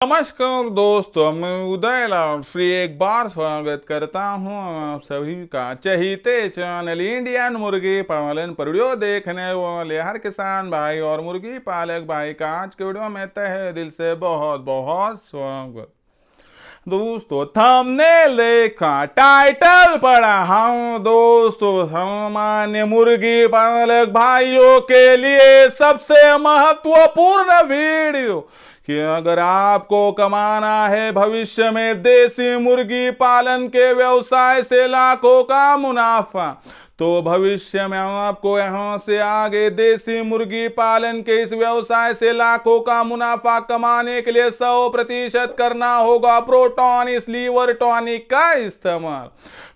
नमस्कार दोस्तों, मैं उदय लाल श्री एक बार स्वागत करता हूं आप सभी का चहीते चैनल इंडियन मुर्गी पालन पर वीडियो देखने वाले हर किसान भाई और मुर्गी पालक भाई का आज के वीडियो में तहे दिल से बहुत बहुत स्वागत। दोस्तों थंबनेल देखा, टाइटल पढ़ा, हाँ दोस्तों, सामान्य मुर्गी पालक भाइयों के लिए सबसे महत्वपूर्ण वीडियो कि अगर आपको कमाना है भविष्य में देसी मुर्गी पालन के व्यवसाय से लाखों का मुनाफा, तो भविष्य में आपको यहां से आगे देसी मुर्गी पालन के इस व्यवसाय से लाखों का मुनाफा कमाने के लिए 100% करना होगा प्रोटॉन इस लीवर टॉनिक का इस्तेमाल।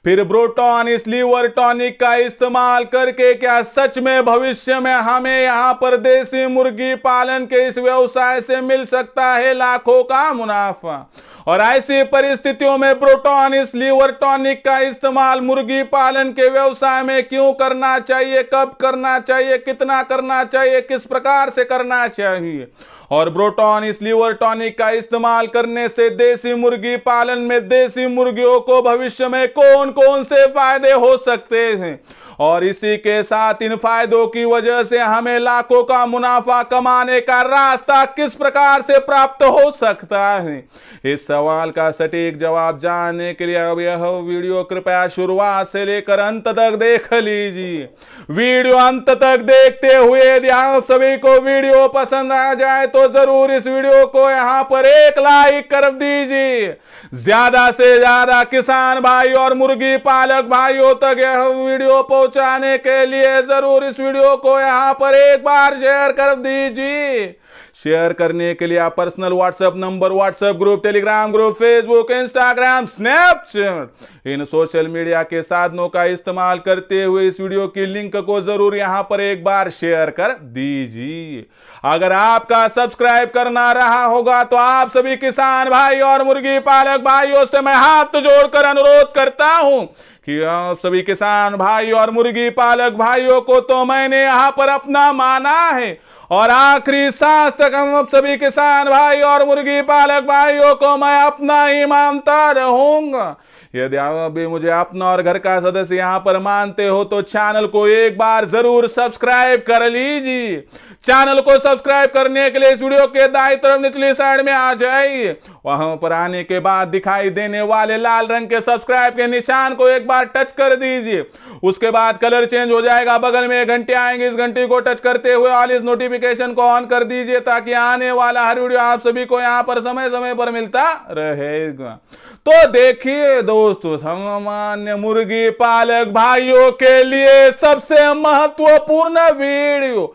फिर प्रोटॉन इस लीवर टॉनिक का इस्तेमाल करके क्या सच में भविष्य में हमें यहाँ पर देसी मुर्गी पालन के इस व्यवसाय से मिल सकता है लाखों का मुनाफा? और ऐसी परिस्थितियों में प्रोटॉन इस लीवर टॉनिक का इस्तेमाल मुर्गी पालन के व्यवसाय में क्यों करना चाहिए, कब करना चाहिए, कितना करना चाहिए, किस प्रकार से करना चाहिए, और प्रोटॉन इस लीवर टॉनिक का इस्तेमाल करने से देसी मुर्गी पालन में देसी मुर्गियों को भविष्य में कौन कौन से फायदे हो सकते हैं, और इसी के साथ इन फायदों की वजह से हमें लाखों का मुनाफा कमाने का रास्ता किस प्रकार से प्राप्त हो सकता है, इस सवाल का सटीक जवाब जानने के लिए अब यह वीडियो कृपया शुरुआत से लेकर अंत तक देख लीजिए। वीडियो अंत तक देखते हुए यदि आप सभी को वीडियो पसंद आ जाए तो जरूर इस वीडियो को यहाँ पर एक लाइक कर दीजिए। ज्यादा से ज्यादा किसान भाई और मुर्गी पालक भाइयों तक यह वीडियो पहुंचाने के लिए जरूर इस वीडियो को यहाँ पर एक बार शेयर कर दीजिए। शेयर करने के लिए आप personal WhatsApp number, WhatsApp group, Telegram group, Facebook, Instagram, Snapchat इन सोशल मीडिया के साधनों का इस्तेमाल करते हुए इस वीडियो की लिंक को जरूर यहां पर एक बार शेयर कर दीजिए। अगर आपका सब्सक्राइब करना रहा होगा तो आप सभी किसान भाई और मुर्गी पालक भाइयों से मैं हाथ जोड़कर अनुरोध करता हूं कि आप सभी किसान भाई और मुर्गी पालक भाइयों को तो मैंने यहां पर अपना माना है और आखिरी सांस तक हम सभी किसान भाई और मुर्गी पालक भाइयों को मैं अपना ही मानता रहूंगा। यदि आप भी मुझे अपना और घर का सदस्य यहाँ पर मानते हो तो चैनल को एक बार जरूर सब्सक्राइब कर लीजिए। चैनल को सब्सक्राइब करने के लिए इस वीडियो के दाईं तरफ निचली साइड में आ जाइए। वहां पर आने के बाद दिखाई देने वाले लाल रंग के सब्सक्राइब के निशान को एक बार टच कर दीजिए। उसके बाद कलर चेंज हो जाएगा, बगल में घंटी आएंगे, इस घंटी को टच करते हुए ऑल इस नोटिफिकेशन को ऑन कर दीजिए ताकि आने वाला हर वीडियो आप सभी को यहाँ पर समय समय पर मिलता रहेगा। तो देखिए दोस्तों, सामान्य मुर्गी पालक भाइयों के लिए सबसे महत्वपूर्ण वीडियो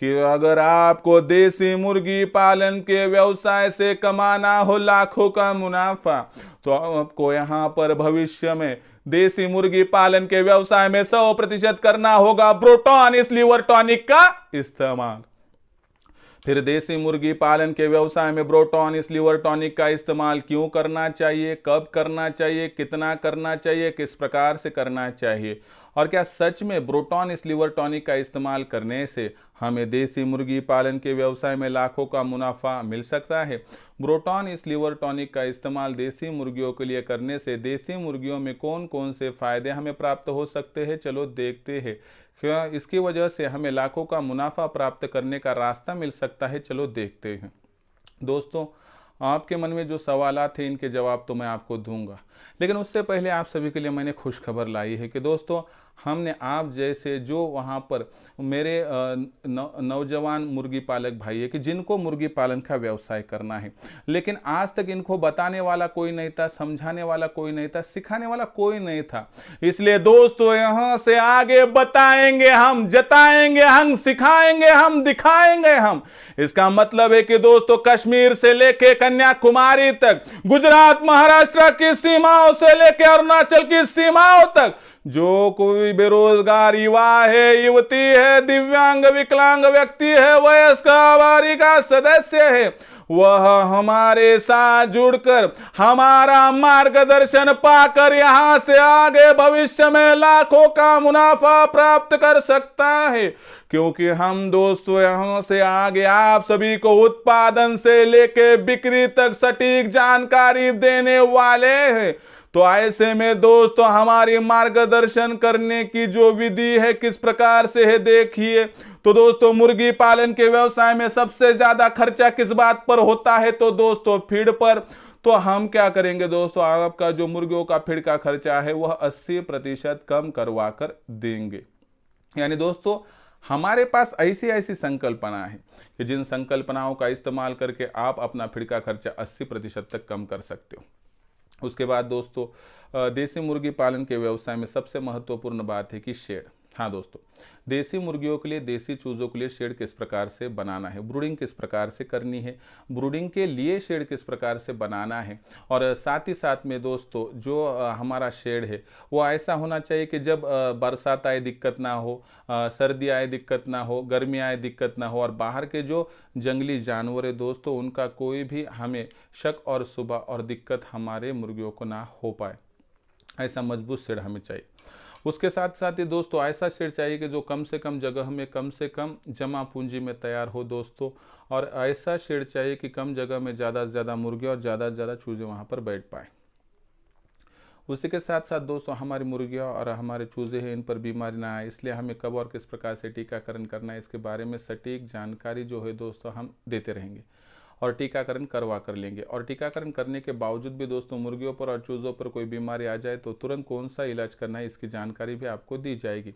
कि अगर आपको देसी मुर्गी पालन के व्यवसाय से कमाना हो लाखों का मुनाफा, तो आपको यहाँ पर भविष्य में देसी मुर्गी पालन के व्यवसाय में 100% करना होगा प्रोटॉन इस लीवर टॉनिक का इस्तेमाल। फिर देसी मुर्गी पालन के व्यवसाय में प्रोटॉन इस लीवर टॉनिक का इस्तेमाल क्यों करना चाहिए, कब करना चाहिए, कितना करना चाहिए, किस प्रकार से करना चाहिए, और क्या सच में प्रोटॉन इस लीवर टॉनिक का इस्तेमाल करने से हमें देसी मुर्गी पालन के व्यवसाय में लाखों का मुनाफा मिल सकता है। प्रोटॉन इस लीवर टॉनिक का इस्तेमाल देसी मुर्गियों के लिए करने से देसी मुर्गियों में कौन कौन से फायदे हमें प्राप्त हो सकते हैं, चलो देखते हैं। क्या इसकी वजह से हमें लाखों का मुनाफा प्राप्त करने का रास्ता मिल सकता है, चलो देखते हैं। दोस्तों, आपके मन में जो सवालात थे इनके जवाब तो मैं आपको दूंगा, लेकिन उससे पहले आप सभी के लिए मैंने खुश खबर लाई है कि दोस्तों हमने आप जैसे जो वहाँ पर मेरे नौजवान मुर्गी पालक भाई है कि जिनको मुर्गी पालन का व्यवसाय करना है, लेकिन आज तक इनको बताने वाला कोई नहीं था, समझाने वाला कोई नहीं था, सिखाने वाला कोई नहीं था। इसलिए दोस्तों यहाँ से आगे बताएंगे हम, जताएंगे हम, सिखाएंगे हम, दिखाएंगे हम। इसका मतलब है कि दोस्तों कश्मीर से लेके कन्याकुमारी तक, गुजरात महाराष्ट्र की सीमाओं से लेके अरुणाचल की सीमाओं तक जो कोई बेरोजगार युवा है, युवती है, दिव्यांग विकलांग व्यक्ति है, वयस्क आबादी का सदस्य है, वह हमारे साथ जुड़कर हमारा मार्गदर्शन पाकर यहां से आगे भविष्य में लाखों का मुनाफा प्राप्त कर सकता है। क्योंकि हम दोस्तों यहां से आगे आप सभी को उत्पादन से लेके बिक्री तक सटीक जानकारी देने वाले हैं। तो ऐसे में दोस्तों हमारी मार्गदर्शन करने की जो विधि है किस प्रकार से है देखिए। तो दोस्तों मुर्गी पालन के व्यवसाय में सबसे ज्यादा खर्चा किस बात पर होता है, तो दोस्तों फीड पर। तो हम क्या करेंगे दोस्तों, आपका जो मुर्गियों का फीड का खर्चा है वह 80% कम करवा कर देंगे। यानी दोस्तों हमारे पास ऐसी ऐसी संकल्पना है कि जिन संकल्पनाओं का इस्तेमाल करके आप अपना फीड का खर्चा 80% तक कम कर सकते हो। उसके बाद दोस्तों देसी मुर्गी पालन के व्यवसाय में सबसे महत्वपूर्ण बात है कि शेड। हाँ दोस्तों, देसी मुर्गियों के लिए, देसी चूज़ों के लिए शेड किस प्रकार से बनाना है, ब्रूडिंग किस प्रकार से करनी है, ब्रूडिंग के लिए शेड किस प्रकार से बनाना है। और साथ ही साथ में दोस्तों जो हमारा शेड है वो ऐसा होना चाहिए कि जब बरसात आए दिक्कत ना हो, सर्दी आए दिक्कत ना हो, गर्मी आए दिक्कत ना हो, और बाहर के जो जंगली जानवर है दोस्तों उनका कोई भी हमें शक और शुबा और दिक्कत हमारे मुर्गियों को ना हो पाए। ऐसा मजबूत शेड हमें चाहिए। उसके साथ साथ ही दोस्तों ऐसा शेड चाहिए कि जो कम से कम जगह में कम से कम जमा पूंजी में तैयार हो दोस्तों। और ऐसा शेड चाहिए कि कम जगह में ज़्यादा से ज़्यादा मुर्गे और ज़्यादा से ज़्यादा चूजे वहाँ पर बैठ पाए। उसी के साथ साथ दोस्तों हमारी मुर्गियाँ और हमारे चूजे हैं इन पर बीमारी ना आए, इसलिए हमें कब और किस प्रकार से टीकाकरण करना है इसके बारे में सटीक जानकारी जो है दोस्तों हम देते रहेंगे और टीकाकरण करवा कर लेंगे। और टीकाकरण करने के बावजूद भी दोस्तों मुर्गियों पर और चूज़ों पर कोई बीमारी आ जाए तो तुरंत कौन सा इलाज करना है इसकी जानकारी भी आपको दी जाएगी।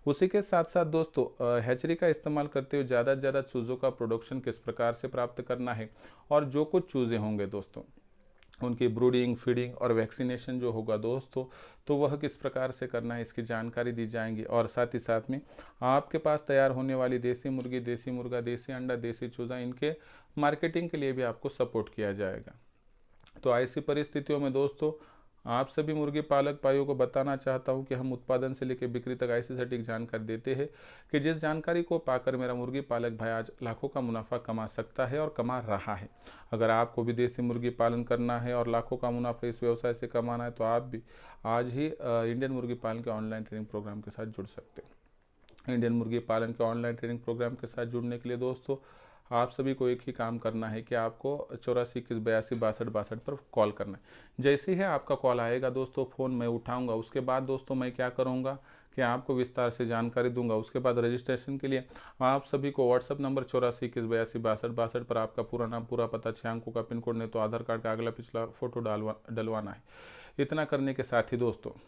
उसी के साथ साथ दोस्तों हैचरी का इस्तेमाल करते हुए ज़्यादा से ज़्यादा चूज़ों का प्रोडक्शन किस प्रकार से प्राप्त करना है, और जो कुछ चूज़े होंगे दोस्तों उनकी ब्रूडिंग, फीडिंग और वैक्सीनेशन जो होगा दोस्तों तो वह किस प्रकार से करना है इसकी जानकारी दी जाएंगी। और साथ ही साथ में आपके पास तैयार होने वाली देसी मुर्गी, देसी मुर्गा, देसी अंडा, देसी चूज़ा, इनके मार्केटिंग के लिए भी आपको सपोर्ट किया जाएगा। तो ऐसी परिस्थितियों में दोस्तों आप सभी मुर्गी पालक भाइयों को बताना चाहता हूं कि हम उत्पादन से लेकर बिक्री तक ऐसी सटीक जानकारी देते हैं कि जिस जानकारी को पाकर मेरा मुर्गी पालक भाई आज लाखों का मुनाफा कमा सकता है और कमा रहा है। अगर आपको भी देसी मुर्गी पालन करना है और लाखों का मुनाफा इस व्यवसाय से कमाना है तो आप भी आज ही इंडियन मुर्गी पालन के ऑनलाइन ट्रेनिंग प्रोग्राम के साथ जुड़ सकते हैं। इंडियन मुर्गी पालन के ऑनलाइन ट्रेनिंग प्रोग्राम के साथ जुड़ने के लिए दोस्तों आप सभी को एक ही काम करना है कि आपको 84 21 82 62 62 पर कॉल करना है। जैसे ही आपका कॉल आएगा दोस्तों फ़ोन मैं उठाऊंगा, उसके बाद दोस्तों मैं क्या करूंगा कि आपको विस्तार से जानकारी दूंगा। उसके बाद रजिस्ट्रेशन के लिए आप सभी को व्हाट्सअप नंबर 84 21 82 62 62 पर आपका पूरा नाम, पूरा पता, 6 अंकों का पिन कोड, नहीं तो आधार कार्ड का अगला पिछला फोटो डलवाना है। इतना करने के साथ ही दोस्तों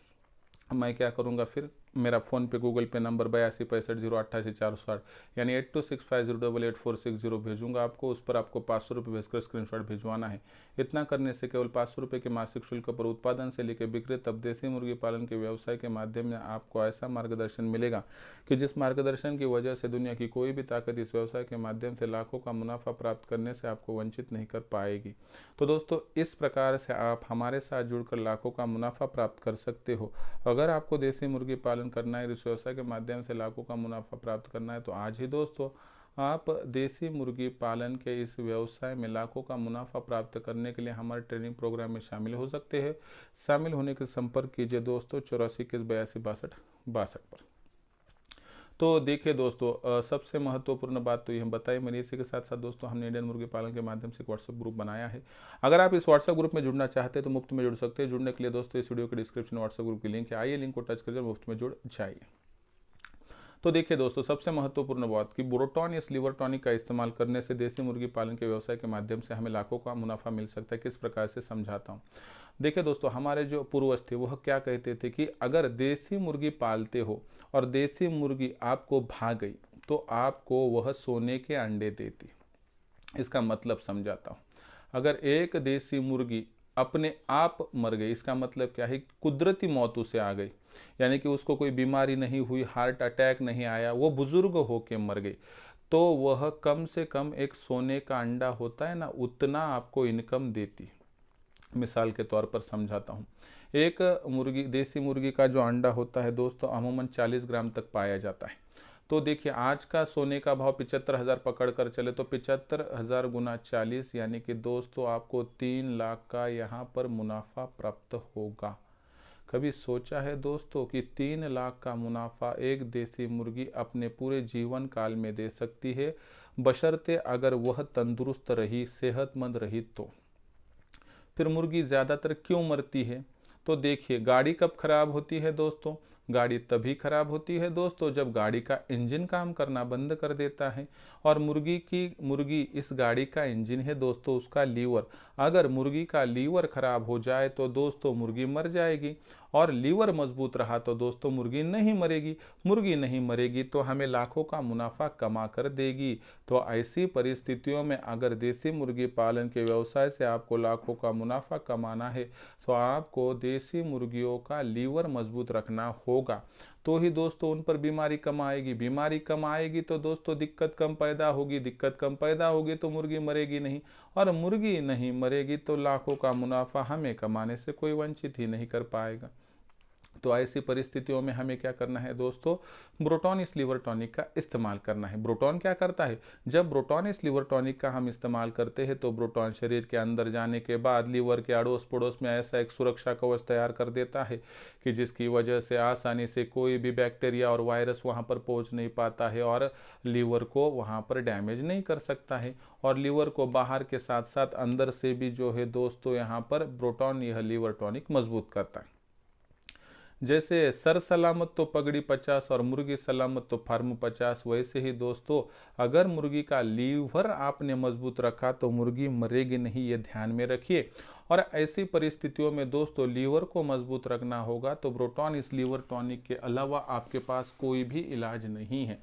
मैं क्या करूंगा, फिर मेरा फ़ोन पे गूगल पे नंबर 82 65 088 460 यानी 8265088460 भेजूंगा आपको। उस पर आपको 500 रुपये भेजकर स्क्रीनशॉट भिजवाना है। इतना करने से केवल 500 रुपये के मासिक शुल्क पर उत्पादन से लेकर बिक्री तब देसी मुर्गी पालन के व्यवसाय के माध्यम में आपको ऐसा मार्गदर्शन मिलेगा कि जिस मार्गदर्शन की वजह से दुनिया की कोई भी ताकत इस व्यवसाय के माध्यम से लाखों का मुनाफा प्राप्त करने से आपको वंचित नहीं कर पाएगी। तो दोस्तों इस प्रकार से आप हमारे साथ जुड़कर लाखों का मुनाफा प्राप्त कर सकते हो। अगर आपको देसी मुर्गी पालन करना है, इस व्यवसाय के माध्यम से लाखों का मुनाफा प्राप्त करना है, तो आज ही दोस्तों आप देसी मुर्गी पालन के इस व्यवसाय में लाखों का मुनाफा प्राप्त करने के लिए हमारे ट्रेनिंग प्रोग्राम में शामिल हो सकते हैं। शामिल होने के संपर्क कीजिए दोस्तों 84 21 82 62 62 पर। तो देखिए दोस्तों सबसे महत्वपूर्ण बात तो ये हम बताएं मैंने, इसी के साथ साथ दोस्तों हमने इंडियन मुर्गी पालन के माध्यम से एक व्हाट्सएप ग्रुप बनाया है। अगर आप इस व्हाट्सएप ग्रुप में जुड़ना चाहते हैं तो मुफ्त में जुड़ सकते हैं। जुड़ने के लिए दोस्तों इस वीडियो के डिस्क्रिप्शन में व्हाट्सएप ग्रुप की लिंक है, आइए लिंक को टच करिए मुफ्त में जुड़ जाइए। तो देखिए दोस्तों सबसे महत्वपूर्ण बात कि बोरोटॉन या स्लीवर टॉनिक का इस्तेमाल करने से देसी मुर्गी पालन के व्यवसाय के माध्यम से हमें लाखों का मुनाफा मिल सकता है। किस प्रकार से समझाता हूँ। देखिए दोस्तों हमारे जो पूर्वज थे वह क्या कहते थे कि अगर देसी मुर्गी पालते हो और देसी मुर्गी आपको भाग गई तो आपको वह सोने के अंडे देती। इसका मतलब समझाता हूँ। अगर एक देसी मुर्गी अपने आप मर गई, इसका मतलब क्या है, कुदरती मौत उसे आ गई, यानी कि उसको कोई बीमारी नहीं हुई, हार्ट अटैक नहीं आया, वो बुजुर्ग होके मर गई, तो वह कम से कम एक सोने का अंडा होता है ना, उतना आपको इनकम देती। मिसाल के तौर पर समझाता हूँ। एक मुर्गी, देसी मुर्गी का जो अंडा होता है दोस्तों अमूमन 40 ग्राम तक पाया जाता है। तो देखिए आज का सोने का भाव 75,000 पकड़ कर चले तो 75,000 गुना 40 यानी कि दोस्तों आपको 3 लाख का यहाँ पर मुनाफा प्राप्त होगा। कभी सोचा है दोस्तों कि 3 लाख का मुनाफा एक देसी मुर्गी अपने पूरे जीवन काल में दे सकती है, बशर्ते अगर वह तंदुरुस्त रही, सेहतमंद रही तो। फिर मुर्गी ज़्यादातर क्यों मरती है? तो देखिए, गाड़ी कब खराब होती है दोस्तों? गाड़ी तभी खराब होती है दोस्तों जब गाड़ी का इंजन काम करना बंद कर देता है। और मुर्गी इस गाड़ी का इंजन है दोस्तों, उसका लीवर। अगर मुर्गी का लीवर खराब हो जाए तो दोस्तों मुर्गी मर जाएगी, और लीवर मजबूत रहा तो दोस्तों मुर्गी नहीं मरेगी। मुर्गी नहीं मरेगी तो हमें लाखों का मुनाफा कमा कर देगी। तो ऐसी परिस्थितियों में अगर देसी मुर्गी पालन के व्यवसाय से आपको लाखों का मुनाफा कमाना है तो आपको देसी मुर्गियों का लीवर मजबूत रखना होगा, तो ही दोस्तों उन पर बीमारी कम आएगी। बीमारी कम आएगी तो दोस्तों दिक्कत कम पैदा होगी, दिक्कत कम पैदा होगी तो मुर्गी मरेगी नहीं, और मुर्गी नहीं मरेगी तो लाखों का मुनाफा हमें कमाने से कोई वंचित ही नहीं कर पाएगा। तो ऐसी परिस्थितियों में हमें क्या करना है दोस्तों? ब्रोटॉन इस लीवर टॉनिक का इस्तेमाल करना है। ब्रोटॉन क्या करता है? जब ब्रोटॉन इस लीवर टॉनिक का हम इस्तेमाल करते हैं तो ब्रोटॉन शरीर के अंदर जाने के बाद लीवर के अड़ोस पड़ोस में ऐसा एक सुरक्षा कवच तैयार कर देता है कि जिसकी वजह से आसानी से कोई भी बैक्टीरिया और वायरस वहाँ पर पहुँच नहीं पाता है और लीवर को वहाँ पर डैमेज नहीं कर सकता है। और लीवर को बाहर के साथ साथ अंदर से भी जो है दोस्तों यहाँ पर ब्रोटॉन यह लीवर टॉनिक मजबूत करता है। जैसे सर सलामत तो पगड़ी 50 और मुर्गी सलामत तो फार्म 50, वैसे ही दोस्तों अगर मुर्गी का लीवर आपने मजबूत रखा तो मुर्गी मरेगी नहीं, ये ध्यान में रखिए। और ऐसी परिस्थितियों में दोस्तों लीवर को मजबूत रखना होगा तो ब्रोटॉन इस लीवर टॉनिक के अलावा आपके पास कोई भी इलाज नहीं है।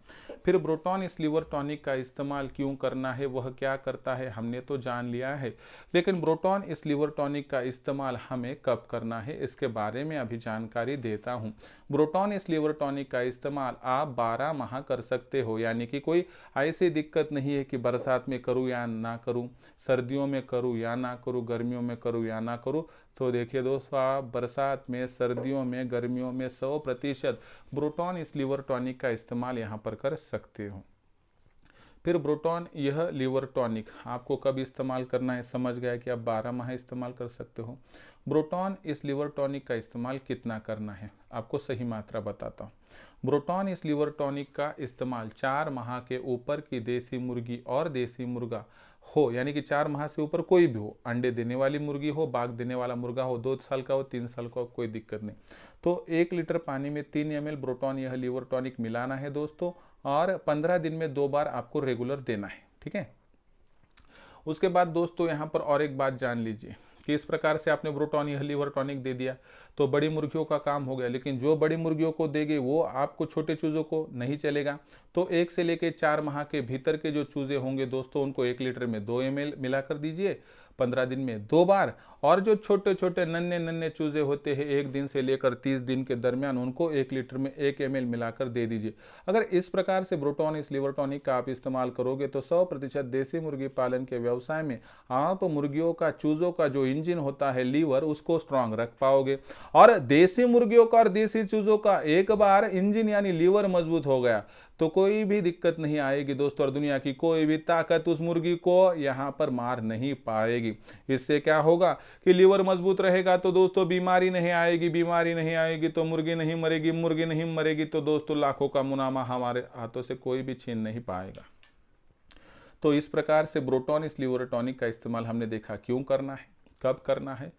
फिर ब्रोटॉन इस लीवर टॉनिक का इस्तेमाल क्यों करना है, वह क्या करता है, हमने तो जान लिया है। लेकिन ब्रोटॉन इस लीवर टॉनिक का इस्तेमाल हमें कब करना है, इसके बारे में अभी जानकारी देता हूँ। ब्रोटॉन इस लीवर टॉनिक का इस्तेमाल आप 12 माह कर सकते हो, यानी कि कोई ऐसी दिक्कत नहीं है कि बरसात में करूँ या ना करूँ, सर्दियों में करूँ या ना करूँ, गर्मियों में करूँ या ना करूँ। तो देखिए दोस्तों, आप बरसात में, सर्दियों में, गर्मियों में 100% ब्रोटॉन इस लीवर टॉनिक का इस्तेमाल यहाँ पर कर सकते हो। फिर ब्रोटॉन यह लीवर टॉनिक आपको कब इस्तेमाल करना है, समझ गया कि आप 12 माह इस्तेमाल कर सकते हो। ब्रोटॉन इस लीवर टॉनिक का इस्तेमाल कितना करना है, आपको सही मात्रा बताता हूँ। ब्रोटॉन इस लीवर टॉनिक का इस्तेमाल 4 माह के ऊपर की देसी मुर्गी और देसी मुर्गा हो, यानी कि 4 माह से ऊपर कोई भी हो, अंडे देने वाली मुर्गी हो, बाग देने वाला मुर्गा हो, 2 साल का हो, 3 साल का हो, कोई दिक्कत नहीं। तो 1 लीटर पानी में 3 ml ब्रोटॉन यह लीवर टॉनिक मिलाना है दोस्तों, और 15 दिन में 2 बार आपको रेगुलर देना है, ठीक है। उसके बाद दोस्तों यहाँ पर और एक बात जान लीजिए कि इस प्रकार से आपने ब्रोटॉन यह लीवर टॉनिक दे दिया तो बड़ी मुर्गियों का काम हो गया, लेकिन जो बड़ी मुर्गियों को देंगे वो आपको छोटे चूजों को नहीं चलेगा। तो 1 से लेकर 4 माह के भीतर के जो चूजे होंगे दोस्तों उनको 1 लीटर में 2 ml मिलाकर दीजिए, 15 दिन में 2 बार। और जो छोटे छोटे नन्हे नन्हे चूजे होते हैं 1 दिन से लेकर 30 दिन के दरमियान, उनको 1 लीटर में 1 ml मिलाकर दे दीजिए। अगर इस प्रकार से ब्रोटॉन इस लीवर टॉनिक का आप इस्तेमाल करोगे तो 100% देसी मुर्गी पालन के व्यवसाय में आप मुर्गियों का, चूजों का जो इंजन होता है लीवर, उसको स्ट्रांग रख पाओगे। और देसी मुर्गियों का और देसी चूजों का एक बार इंजन यानी लीवर मजबूत हो गया तो कोई भी दिक्कत नहीं आएगी दोस्तों, और दुनिया की कोई भी ताकत उस मुर्गी को यहाँ पर मार नहीं पाएगी। इससे क्या होगा कि लीवर मजबूत रहेगा तो दोस्तों बीमारी नहीं आएगी, बीमारी नहीं आएगी तो मुर्गी नहीं मरेगी, मुर्गी नहीं मरेगी तो दोस्तों लाखों का मुनाफा हमारे हाथों से कोई भी छीन नहीं पाएगा। तो इस प्रकार से ब्रोटॉन इस लीवर टॉनिक का इस्तेमाल हमने देखा क्यों करना है, कब करना है,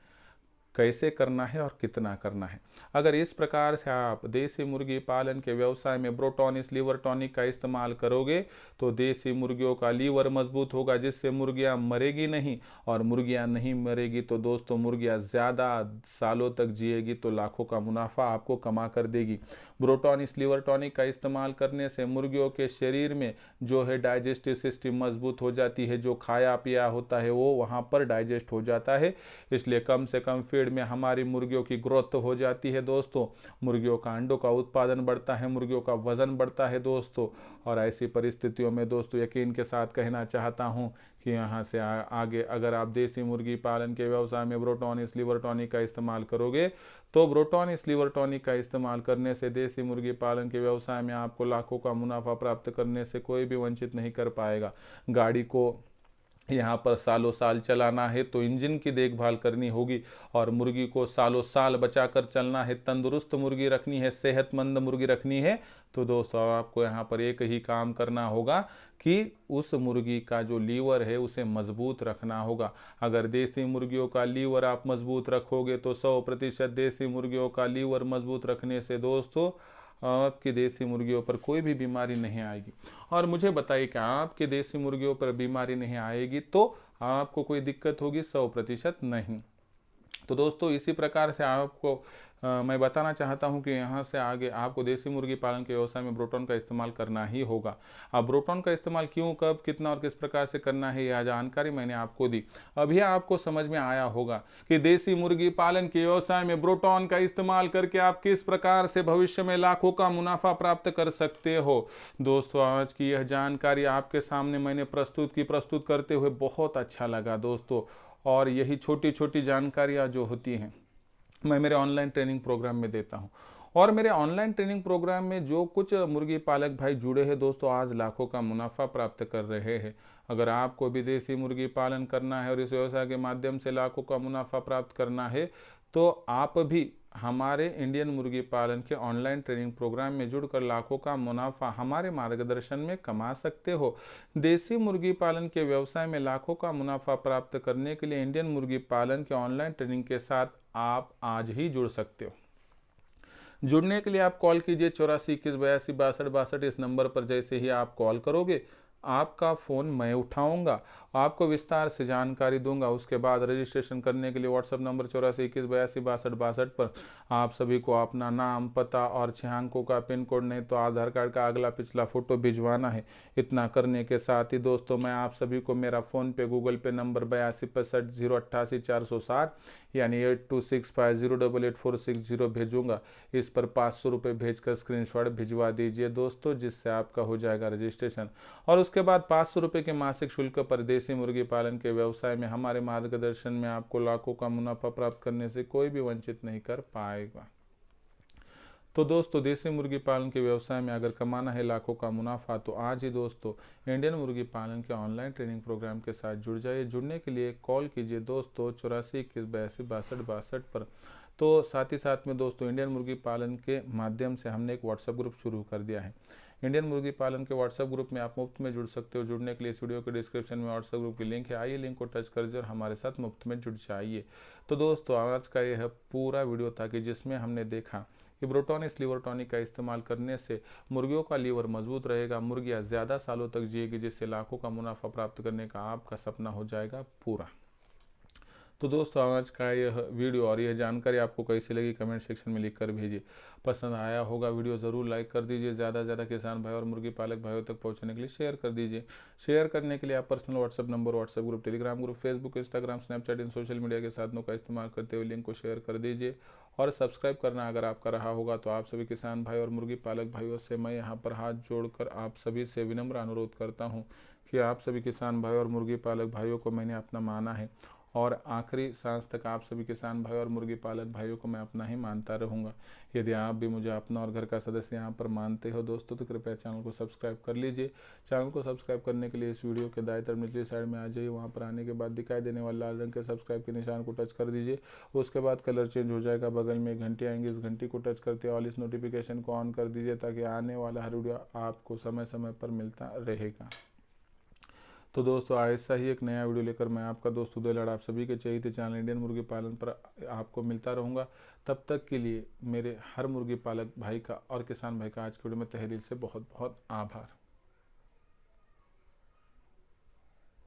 कैसे करना है और कितना करना है। अगर इस प्रकार से आप देसी मुर्गी पालन के व्यवसाय में ब्रोटॉन इस लीवर टॉनिक का इस्तेमाल करोगे तो देसी मुर्गियों का लीवर मजबूत होगा, जिससे मुर्गियां मरेगी नहीं, और मुर्गियां नहीं मरेगी तो दोस्तों मुर्गियां ज़्यादा सालों तक जिएगी तो लाखों का मुनाफा आपको कमा कर देगी। ब्रोटॉन इस लीवर टॉनिक का इस्तेमाल करने से मुर्गियों के शरीर में जो है डाइजेस्टिव सिस्टम मजबूत हो जाती है, जो खाया पिया होता है वो वहाँ पर डाइजेस्ट हो जाता है, इसलिए कम से कम फीड में हमारी मुर्गियों की ग्रोथ हो जाती है दोस्तों। मुर्गियों का अंडों का उत्पादन बढ़ता है, मुर्गियों का वजन बढ़ता है दोस्तों। और ऐसी परिस्थितियों में दोस्तों यकीन के साथ कहना चाहता हूं कि यहाँ से आगे अगर आप देसी मुर्गी पालन के व्यवसाय में ब्रोटॉन इस लीवर टॉनिक का इस्तेमाल करोगे तो ब्रोटॉन इस लीवर टॉनिक का इस्तेमाल करने से देसी मुर्गी पालन के व्यवसाय में आपको लाखों का मुनाफा प्राप्त करने से कोई भी वंचित नहीं कर पाएगा। गाड़ी को यहाँ पर सालों साल चलाना है तो इंजन की देखभाल करनी होगी, और मुर्गी को सालों साल बचाकर चलना है, तंदुरुस्त मुर्गी रखनी है, सेहतमंद मुर्गी रखनी है, तो दोस्तों आपको यहाँ पर एक ही काम करना होगा कि उस मुर्गी का जो लीवर है उसे मजबूत रखना होगा। अगर देसी मुर्गियों का लीवर आप मजबूत रखोगे तो 100% देसी मुर्गियों का लीवर मजबूत रखने से दोस्तों आपकी देसी मुर्गियों पर कोई भी बीमारी नहीं आएगी। और मुझे बताइए कि आपकी देसी मुर्गियों पर बीमारी नहीं आएगी तो आपको कोई दिक्कत होगी? 100% नहीं। तो दोस्तों इसी प्रकार से आपको मैं बताना चाहता हूं कि यहाँ से आगे आपको देसी मुर्गी पालन के व्यवसाय में ब्रोटॉन का इस्तेमाल करना ही होगा। अब ब्रोटॉन का इस्तेमाल क्यों, कब, कितना और किस प्रकार से करना है, यह जानकारी मैंने आपको दी। अभी आपको समझ में आया होगा कि देसी मुर्गी पालन के व्यवसाय में ब्रोटॉन का इस्तेमाल करके आप किस प्रकार से भविष्य में लाखों का मुनाफा प्राप्त कर सकते हो। दोस्तों आज की यह जानकारी आपके सामने मैंने प्रस्तुत करते हुए बहुत अच्छा लगा दोस्तों। और यही छोटी छोटी जानकारियाँ जो होती हैं मैं मेरे ऑनलाइन ट्रेनिंग प्रोग्राम में देता हूं। और मेरे ऑनलाइन ट्रेनिंग प्रोग्राम में जो कुछ मुर्गी पालक भाई जुड़े हैं दोस्तों आज लाखों का मुनाफा प्राप्त कर रहे हैं। अगर आपको भी देसी मुर्गी पालन करना है और इस व्यवसाय के माध्यम से लाखों का मुनाफा प्राप्त करना है तो आप भी हमारे इंडियन मुर्गी पालन के ऑनलाइन ट्रेनिंग प्रोग्राम में जुड़कर लाखों का मुनाफा हमारे मार्गदर्शन में कमा सकते हो। देसी मुर्गी पालन के व्यवसाय में लाखों का मुनाफा प्राप्त करने के लिए इंडियन मुर्गी पालन के ऑनलाइन ट्रेनिंग के साथ आप आज ही जुड़ सकते हो। जुड़ने के लिए आप कॉल कीजिए 84 21 82 62 62। इस नंबर पर जैसे ही आप कॉल करोगे आपका फ़ोन मैं उठाऊंगा, आपको विस्तार से जानकारी दूंगा। उसके बाद रजिस्ट्रेशन करने के लिए व्हाट्सएप नंबर 84 21 82 62 62 पर आप सभी को अपना नाम, पता और 6 अंकों का पिन कोड नहीं तो आधार कार्ड का अगला पिछला फ़ोटो भिजवाना है। इतना करने के साथ ही दोस्तों मैं आप सभी को मेरा फ़ोन पे, गूगल पे नंबर 8265 यानी 8265088460 भेजूंगा। इस पर 500 रुपये भेजकर स्क्रीनशॉट भिजवा दीजिए दोस्तों, जिससे आपका हो जाएगा रजिस्ट्रेशन। और उसके बाद 500 रुपये के मासिक शुल्क पर देसी मुर्गी पालन के व्यवसाय में हमारे मार्गदर्शन में आपको लाखों का मुनाफा प्राप्त करने से कोई भी वंचित नहीं कर पाएगा। तो दोस्तों देसी मुर्गी पालन के व्यवसाय में अगर कमाना है लाखों का मुनाफा तो आज ही दोस्तों इंडियन मुर्गी पालन के ऑनलाइन ट्रेनिंग प्रोग्राम के साथ जुड़ जाइए। जुड़ने के लिए कॉल कीजिए दोस्तों 84 21 82 62 62 पर। तो साथ ही साथ में दोस्तों इंडियन मुर्गी पालन के माध्यम से हमने एक व्हाट्सएप ग्रुप शुरू कर दिया है। इंडियन मुर्गी पालन के व्हाट्सएप ग्रुप में आप मुफ्त में जुड़ सकते हो। जुड़ने के लिए इस वीडियो के डिस्क्रिप्शन में व्हाट्सएप ग्रुप की लिंक है, आइए लिंक को टच कर दीजिए और हमारे साथ मुफ्त में जुड़ जाइए। तो दोस्तों आज का यह पूरा वीडियो था कि जिसमें हमने देखा कि ब्रोटॉनिस लीवर टॉनिक का इस्तेमाल करने से मुर्गियों का लीवर मजबूत रहेगा, मुर्गियाँ ज़्यादा सालों तक जिएगी, जिससे लाखों का मुनाफा प्राप्त करने का आपका सपना हो जाएगा पूरा। तो दोस्तों आज का यह वीडियो और यह जानकारी आपको कैसी लगी कमेंट सेक्शन में लिखकर भेजिए। पसंद आया होगा वीडियो ज़रूर लाइक कर दीजिए। ज़्यादा से ज़्यादा किसान भाई और मुर्गी पालक भाइयों तक पहुंचने के लिए शेयर कर दीजिए। शेयर करने के लिए आप personal WhatsApp number, WhatsApp group, Telegram group, Facebook, Instagram, Snapchat इन सोशल मीडिया के साधनों का इस्तेमाल करते हुए लिंक को शेयर कर दीजिए। और सब्सक्राइब करना अगर आपका रहा होगा तो आप सभी किसान भाई और मुर्गी पालक भाइयों से मैं यहाँ पर हाथ जोड़कर आप सभी से विनम्र अनुरोध करता हूँ कि आप सभी किसान भाई और मुर्गी पालक भाइयों को मैंने अपना माना है और आखिरी सांस तक आप सभी किसान भाई और मुर्गी पालक भाइयों को मैं अपना ही मानता रहूँगा। यदि आप भी मुझे अपना और घर का सदस्य यहाँ पर मानते हो दोस्तों तो कृपया चैनल को सब्सक्राइब कर लीजिए। चैनल को सब्सक्राइब करने के लिए इस वीडियो के दाएं तरफ निचली साइड में आ जाइए। वहाँ पर आने के बाद दिखाई देने वाले लाल रंग के सब्सक्राइब के निशान को टच कर दीजिए। उसके बाद कलर चेंज हो जाएगा, बगल में एक घंटी आएंगी, इस घंटी को टच करते ऑल इस नोटिफिकेशन को ऑन कर दीजिए ताकि आने वाला हर वीडियो आपको समय समय पर मिलता रहेगा। तो दोस्तों ऐसा ही एक नया वीडियो लेकर मैं आपका दोस्त उदय लाड आप सभी के चहेते चैनल इंडियन मुर्गी पालन पर आपको मिलता रहूँगा। तब तक के लिए मेरे हर मुर्गी पालक भाई का और किसान भाई का आज के वीडियो में तहे दिल से बहुत बहुत आभार।